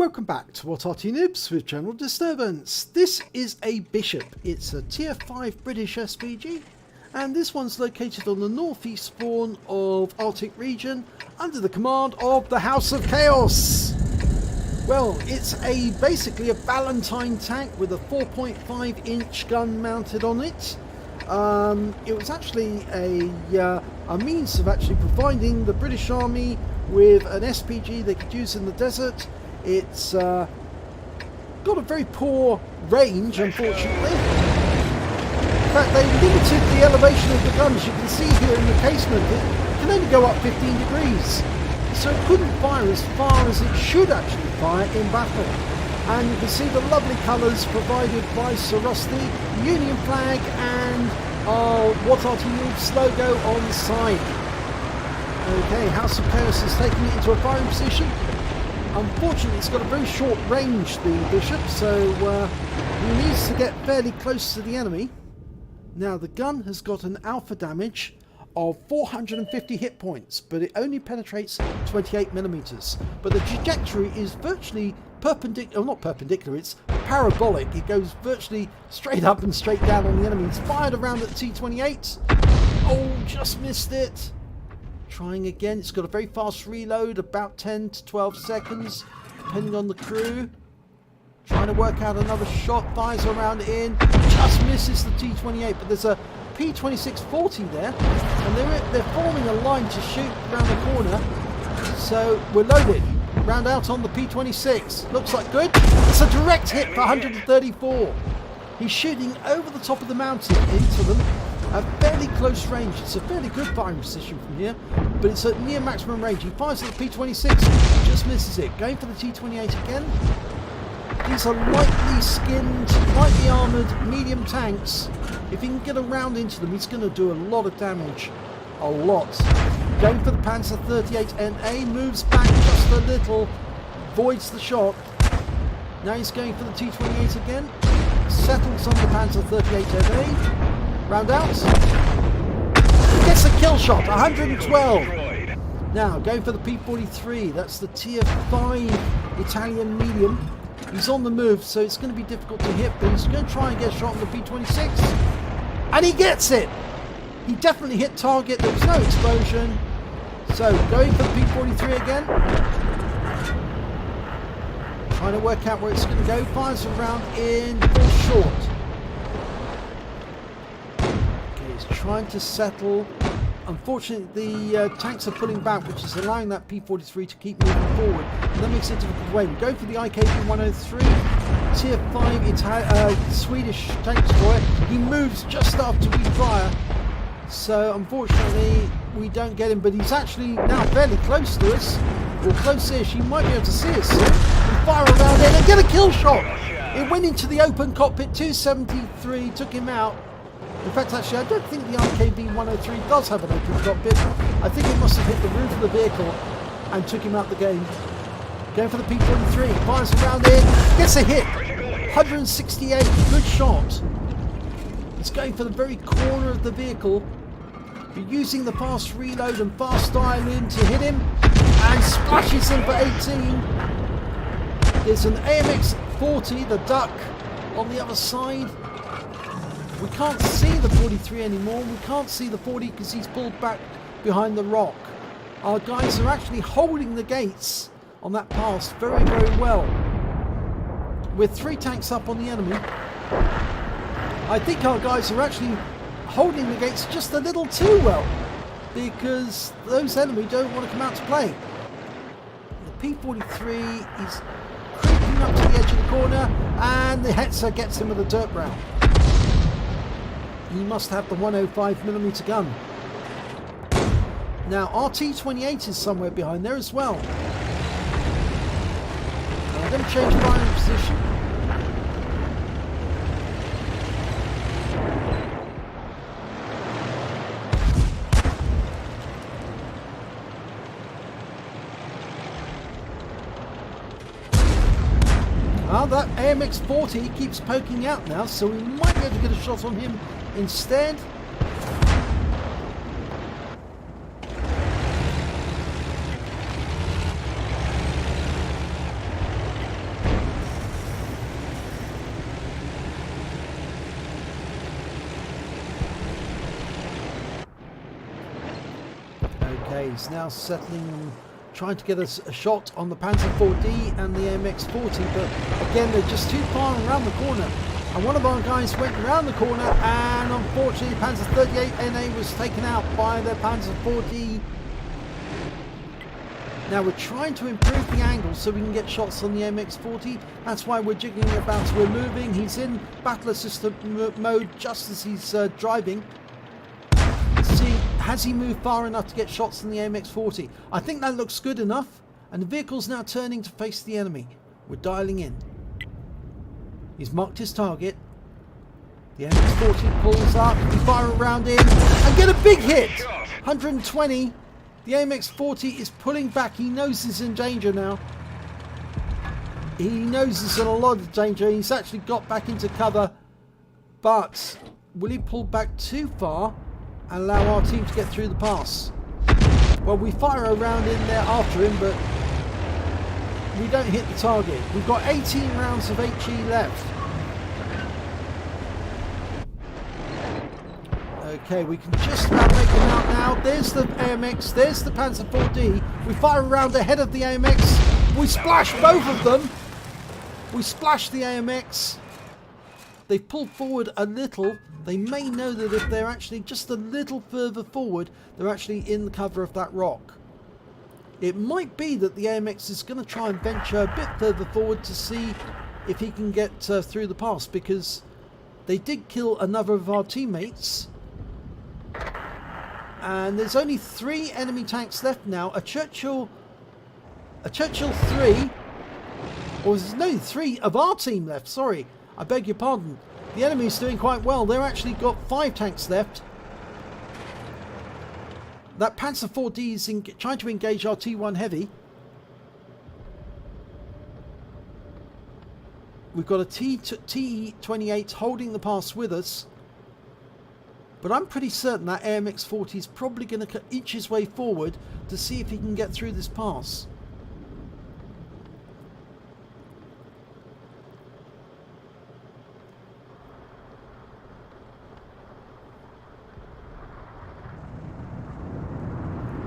Welcome back to What Arty Noobs with General Disturbance. This is a Bishop. It's a tier 5 British SPG, and this one's located on the northeast spawn of Arctic region under the command of the HouseofChaos. Well, it's basically a Valentine tank with a 4.5 inch gun mounted on it. It was actually a means of actually providing the British Army with an SPG they could use in the desert. It's got a very poor range, unfortunately. In fact, they limited the elevation of the gun, as you can see here in the casement. It can only go up 15 degrees, so it couldn't fire as far as it should actually fire in battle. And you can see the lovely colours provided by Sir Rusty, the Union flag, and our What Arty Noobs logo on the side. Okay, HouseofChaos is taking it into a firing position. Unfortunately, it's got a very short range, the Bishop, so he needs to get fairly close to the enemy. Now, the gun has got an alpha damage of 450 hit points, but it only penetrates 28 millimeters. But the trajectory is virtually perpendicular, not perpendicular, it's parabolic. It goes virtually straight up and straight down on the enemy. It's fired around at T28. Oh, just missed it. Trying again. It's got a very fast reload, about 10 to 12 seconds, depending on the crew. Trying to work out another shot, fires around in, just misses the T28, but there's a P2640 there, and they're forming a line to shoot around the corner. So we're loaded. Round out on the P26. Looks like good. It's a direct hit for 134. He's shooting over the top of the mountain into them. A fairly close range. It's a fairly good firing position from here, but it's at near maximum range. He fires at the P26, just misses it. Going for the T28 again. These are lightly skinned, lightly armoured, medium tanks. If he can get around into them, he's going to do a lot of damage. A lot. Going for the Panzer 38 NA, moves back just a little, voids the shot. Now he's going for the T28 again. Settles on the Panzer 38 NA. Round out. He gets a kill shot, 112. Now, going for the P43. That's the tier 5 Italian medium. He's on the move, so it's going to be difficult to hit, but he's going to try and get a shot on the P26. And he gets it! He definitely hit target. There was no explosion. So, going for the P43 again. Trying to work out where it's going to go. Fires a round in, falls short. Trying to settle. Unfortunately, the tanks are pulling back, which is allowing that P43 to keep moving forward, and that makes it a difficult way. We go for the IKB-103, tier 5 Swedish tank destroyer. He moves just after we fire, so unfortunately we don't get him, but he's actually now fairly close to us, or close-ish. He might be able to see us soon. We fire around in and get a kill shot. It went into the open cockpit. 273 took him out. In fact, actually, I don't think the IKB-103 does have an open cockpit. I think it must have hit the roof of the vehicle and took him out the game. Going for the P43, fires around in, gets a hit. 168, good shot. He's going for the very corner of the vehicle. But using the fast reload and fast dial in to hit him, and splashes him for 18. There's an AMX-40, the duck, on the other side. We can't see the 43 anymore. We can't see the 40 because he's pulled back behind the rock. Our guys are actually holding the gates on that pass very, very well. With 3 tanks up on the enemy, I think our guys are actually holding the gates just a little too well, because those enemy don't want to come out to play. The P43 is creeping up to the edge of the corner, and the Hetzer gets him with a dirt round. He must have the 105mm gun. Now, our T28 is somewhere behind there as well. I'm going to change firing position. Well, that AMX-40 keeps poking out now, so we might be able to get a shot on him instead. Okay, he's now settling, trying to get a shot on the Panzer 4D and the AMX-40, but again, they're just too far around the corner. And one of our guys went around the corner, and unfortunately, Panzer 38 NA was taken out by the Panzer 4D. Now we're trying to improve the angle so we can get shots on the AMX-40. That's why we're jiggling about, we're moving. He's in battle assistant mode just as he's driving. See, has he moved far enough to get shots on the AMX-40? I think that looks good enough. And the vehicle's now turning to face the enemy. We're dialing in. He's marked his target. The AMX-40 pulls up. We fire around him and get a big hit. 120. The AMX-40 is pulling back. He knows he's in danger now. He knows he's in a lot of danger. He's actually got back into cover. But will he pull back too far and allow our team to get through the pass? Well, we fire around in there after him, but we don't hit the target. We've got 18 rounds of HE left. Okay, we can just about make them out now. There's the AMX, there's the Panzer 4D. We fire around ahead of the AMX. We splash both of them. We splash the AMX. They've pulled forward a little. They may know that if they're actually just a little further forward, they're actually in the cover of that rock. It might be that the AMX is going to try and venture a bit further forward to see if he can get through the pass, because they did kill another of our teammates. And there's only 3 enemy tanks left now. A Churchill 3, or there's no 3 of our team left, sorry. I beg your pardon. The enemy's doing quite well. They've actually got 5 tanks left. That Panzer 4D is trying to engage our T1 Heavy. We've got a T28 holding the pass with us. But I'm pretty certain that AMX-40 is probably going to inch his way forward to see if he can get through this pass.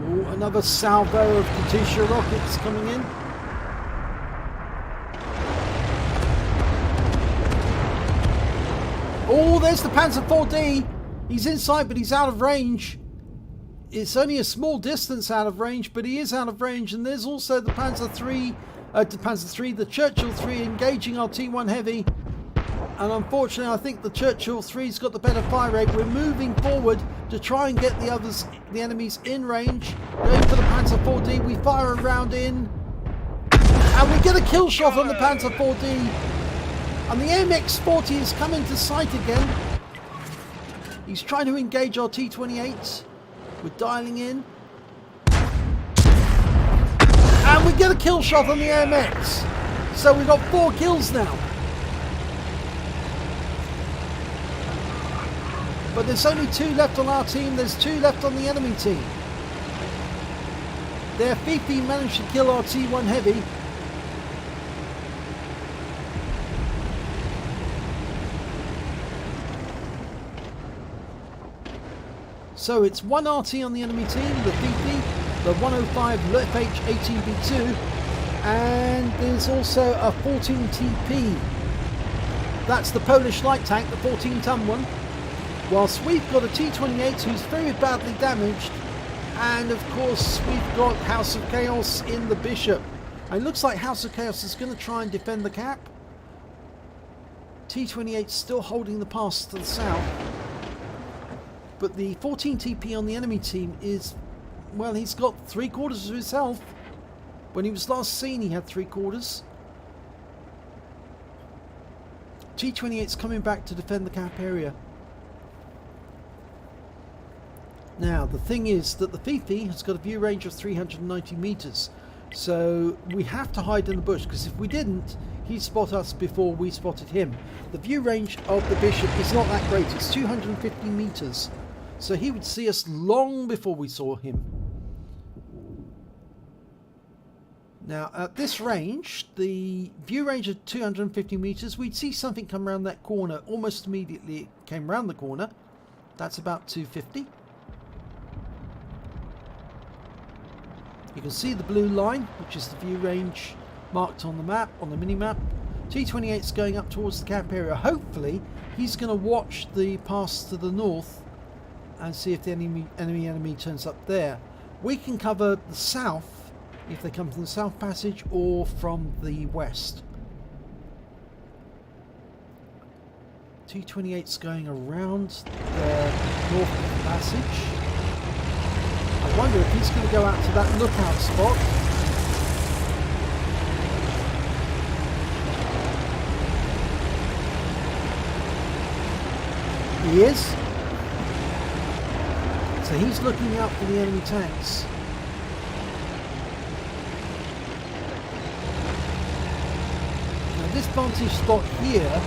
Ooh, another salvo of Katyusha rockets coming in. Oh, there's the Panzer 4D. He's inside, but he's out of range. It's only a small distance out of range, but he is out of range. And there's also the the Churchill 3 engaging our T1 Heavy. And unfortunately, I think the Churchill 3's got the better fire rate. We're moving forward to try and get the enemies in range. Going for the Panzer 4D. We fire a round in. And we get a kill shot on the Panzer 4D. And the AMX-40 is coming to sight again. He's trying to engage our T28. We're dialing in. And we get a kill shot on the AMX. So we've got 4 kills now. But there's only 2 left on our team. There's 2 left on the enemy team. Their Fifi managed to kill our T1 Heavy. So it's 1 RT on the enemy team, the Fifi, the 105 FH18B2, and there's also a 14 TP. That's the Polish light tank, the 14-ton one. Whilst we've got a T28 who's very badly damaged, and of course we've got HouseofChaos in the Bishop. And it looks like HouseofChaos is going to try and defend the cap. T28 still holding the pass to the south. But the 14 TP on the enemy team is, well, he's got 3/4 of his health. When he was last seen, he had 3/4. T28's coming back to defend the cap area. Now, the thing is that the Fifi has got a view range of 390 meters. So we have to hide in the bush, because if we didn't, he'd spot us before we spotted him. The view range of the Bishop is not that great. It's 250 meters. So he would see us long before we saw him. Now at this range, the view range of 250 meters, we'd see something come around that corner. Almost immediately it came round the corner. That's about 250. You can see the blue line, which is the view range marked on the map, on the mini-map. T-28's going up towards the camp area. Hopefully, he's going to watch the pass to the north and see if the enemy turns up there. We can cover the south if they come from the south passage or from the west. T-28's going around the north passage. I wonder if he's going to go out to that lookout spot. He is. So he's looking out for the enemy tanks. Now this vantage spot here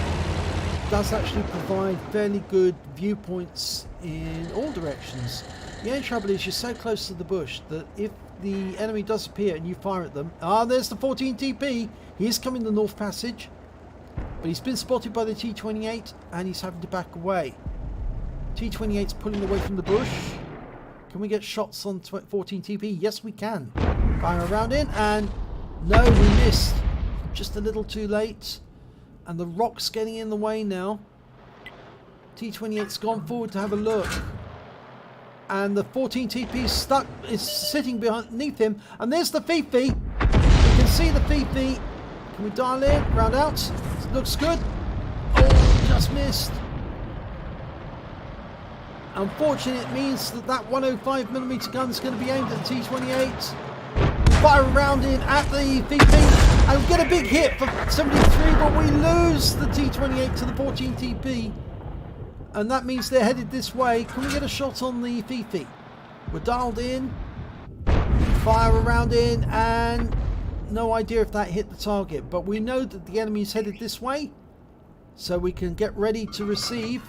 does actually provide fairly good viewpoints in all directions. The only trouble is you're so close to the bush that if the enemy does appear and you fire at them... Ah, there's the 14 TP. He is coming the north passage. But he's been spotted by the T-28 and he's having to back away. T-28's pulling away from the bush. Can we get shots on 14 TP? Yes, we can. Fire a round in and... No, we missed. Just a little too late. And the rock's getting in the way now. T-28's gone forward to have a look. And the 14 TP is sitting beneath him. And there's the Fifi. You can see the Fifi. Can we dial in? Round out. Looks good. Oh, just missed. Unfortunately, it means that that 105mm gun is going to be aimed at the T-28. Fire a round in at the Fifi. And we get a big hit for 73, but we lose the T-28 to the 14 TP. And that means they're headed this way. Can we get a shot on the Fifi? We're dialed in. Fire a round in and no idea if that hit the target. But we know that the enemy is headed this way. So we can get ready to receive.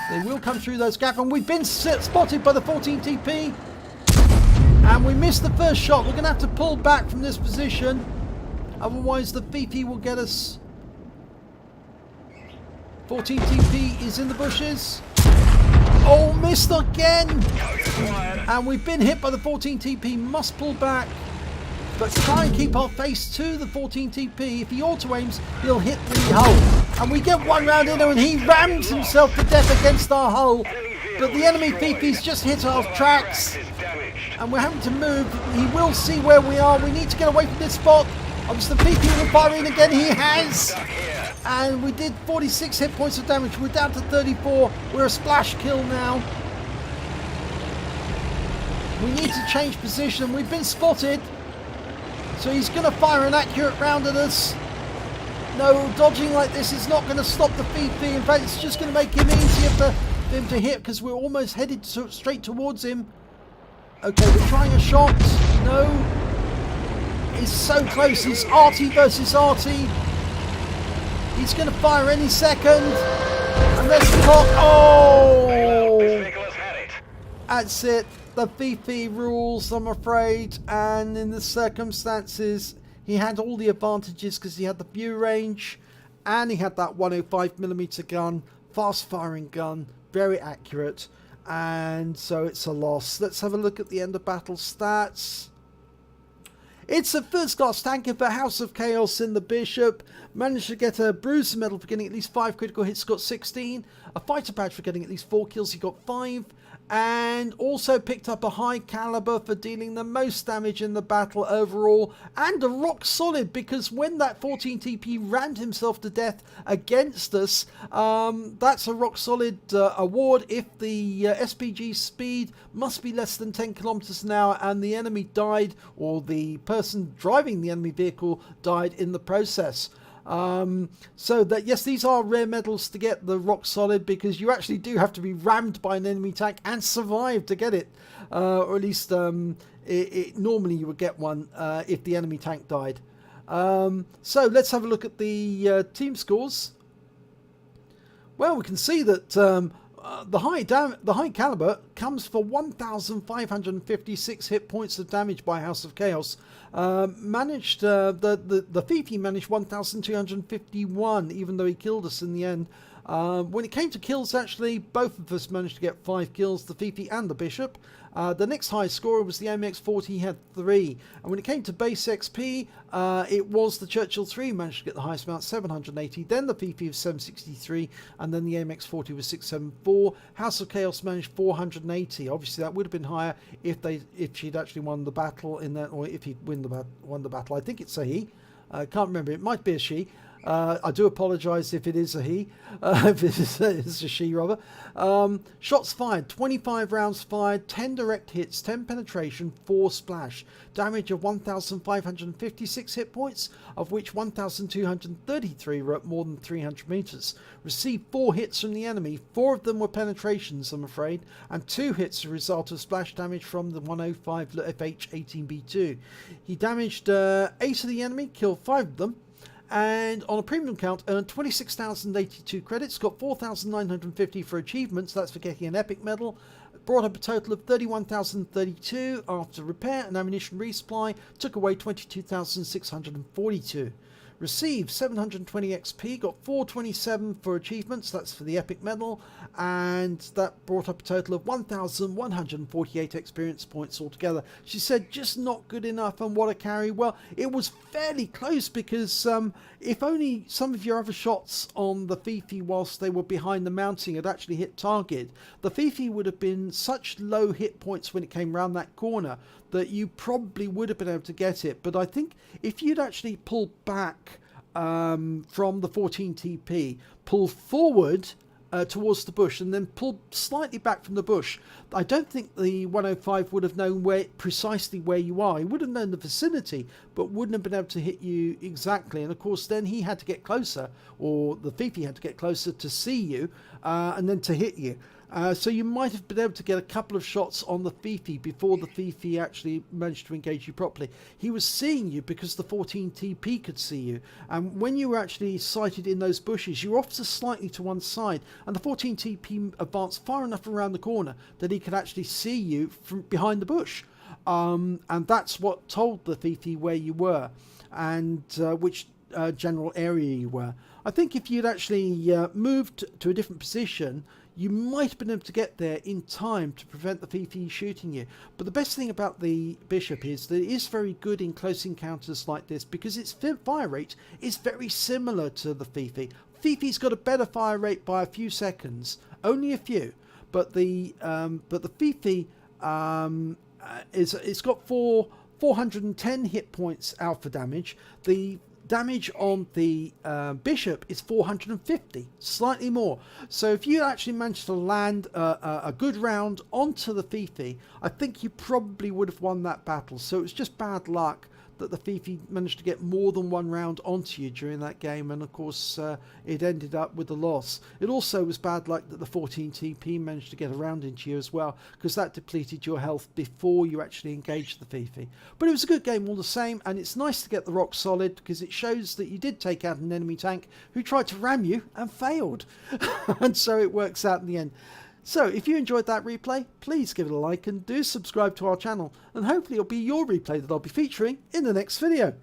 They will come through those gaps. And we've been spotted by the 14 TP. And we missed the first shot. We're going to have to pull back from this position. Otherwise the Fifi will get us. 14 TP is in the bushes. Oh, missed again. And we've been hit by the 14 TP. Must pull back. But try and keep our face to the 14 TP. If he auto-aims, he'll hit the hull. And we get one round in and he rams himself to death against our hull. But the enemy Fifi's just hit our tracks. And we're having to move. He will see where we are. We need to get away from this spot. Obviously the Fifi will fire in again. He has. And we did 46 hit points of damage. We're down to 34. We're a splash kill now. We need to change position. We've been spotted. So he's going to fire an accurate round at us. No, dodging like this is not going to stop the Fifi. In fact, it's just going to make him easier for him to hit because we're almost headed straight towards him. Okay, we're trying a shot. No. It's so close. It's Arty versus Arty. He's going to fire any second. And there's the clock. Oh! That's it. The Fifi rules, I'm afraid. And in the circumstances, he had all the advantages because he had the view range and he had that 105mm gun, fast firing gun, very accurate. And so it's a loss. Let's have a look at the end of battle stats. It's a first class tanker for HouseofChaos in the Bishop. Managed to get a bruiser medal for getting at least 5 critical hits, got 16. A fighter badge for getting at least 4 kills, he got 5. And also picked up a high caliber for dealing the most damage in the battle overall. And a rock solid, because when that 14 TP rammed himself to death against us, that's a rock solid award if the SPG speed must be less than 10 kilometers an hour and the enemy died, or the person driving the enemy vehicle died in the process. So that, yes, these are rare medals to get the rock solid, because you actually do have to be rammed by an enemy tank and survive to get it, or at least normally you would get one if the enemy tank died. So let's have a look at the team scores. Well, we can see that the high caliber comes for 1,556 hit points of damage by HouseofChaos. Managed the Fifi managed 1,251, even though he killed us in the end. When it came to kills, actually, both of us managed to get 5 kills, the Fifi and the Bishop. The next highest scorer was the MX40, he had 3. And when it came to base XP, it was the Churchill 3 managed to get the highest amount, 780. Then the Fifi of 763, and then the MX40 was 674. HouseofChaos managed 480. Obviously, that would have been higher if she'd actually won the battle in that, or if he'd won the battle. I think it's a he. I can't remember. It might be a she. I do apologise if it is a he, if it's a she rather. Shots fired, 25 rounds fired, 10 direct hits, 10 penetration, 4 splash. Damage of 1,556 hit points, of which 1,233 were at more than 300 metres. Received 4 hits from the enemy, 4 of them were penetrations, I'm afraid, and 2 hits as a result of splash damage from the 105 FH-18B2. He damaged 8 of the enemy, killed 5 of them, and on a premium count earned 26,082 credits, got 4,950 for achievements, that's for getting an epic medal, brought up a total of 31,032 after repair and ammunition resupply, took away 22,642. Received 720 XP, got 427 for achievements, that's for the epic medal, and that brought up a total of 1,148 experience points altogether. She said just not good enough, and what a carry. Well, it was fairly close because if only some of your other shots on the Fifi whilst they were behind the mounting had actually hit target, the Fifi would have been such low hit points when it came round that corner that you probably would have been able to get it. But I think if you'd actually pulled back from the 14 TP, pulled forward towards the bush and then pulled slightly back from the bush, I don't think the 105 would have known precisely where you are. He would have known the vicinity, but wouldn't have been able to hit you exactly. And of course then he had to get closer, or the Fifi had to get closer to see you and then to hit you. So you might have been able to get a couple of shots on the Fifi before the Fifi actually managed to engage you properly. He was seeing you because the 14 TP could see you, and when you were actually sighted in those bushes, you were off to slightly to one side, and the 14 TP advanced far enough around the corner that he could actually see you from behind the bush, and that's what told the Fifi where you were and which general area you were. I think if you'd actually moved to a different position, you might have been able to get there in time to prevent the Fifi shooting you. But the best thing about the Bishop is that it is very good in close encounters like this because its fire rate is very similar to the Fifi. Fifi's got a better fire rate by a few seconds, only a few, but the Fifi it's got 410 hit points alpha damage. The damage on the Bishop is 450, slightly more. So if you actually managed to land a good round onto the Fifi, I think you probably would have won that battle. So it was just bad luck that the Fifi managed to get more than one round onto you during that game, and of course it ended up with a loss. It also was bad luck that the 14 TP managed to get a round into you as well, because that depleted your health before you actually engaged the Fifi. But it was a good game all the same, and it's nice to get the rock solid because it shows that you did take out an enemy tank who tried to ram you and failed. And so it works out in the end. So if you enjoyed that replay, please give it a like and do subscribe to our channel, and hopefully it'll be your replay that I'll be featuring in the next video.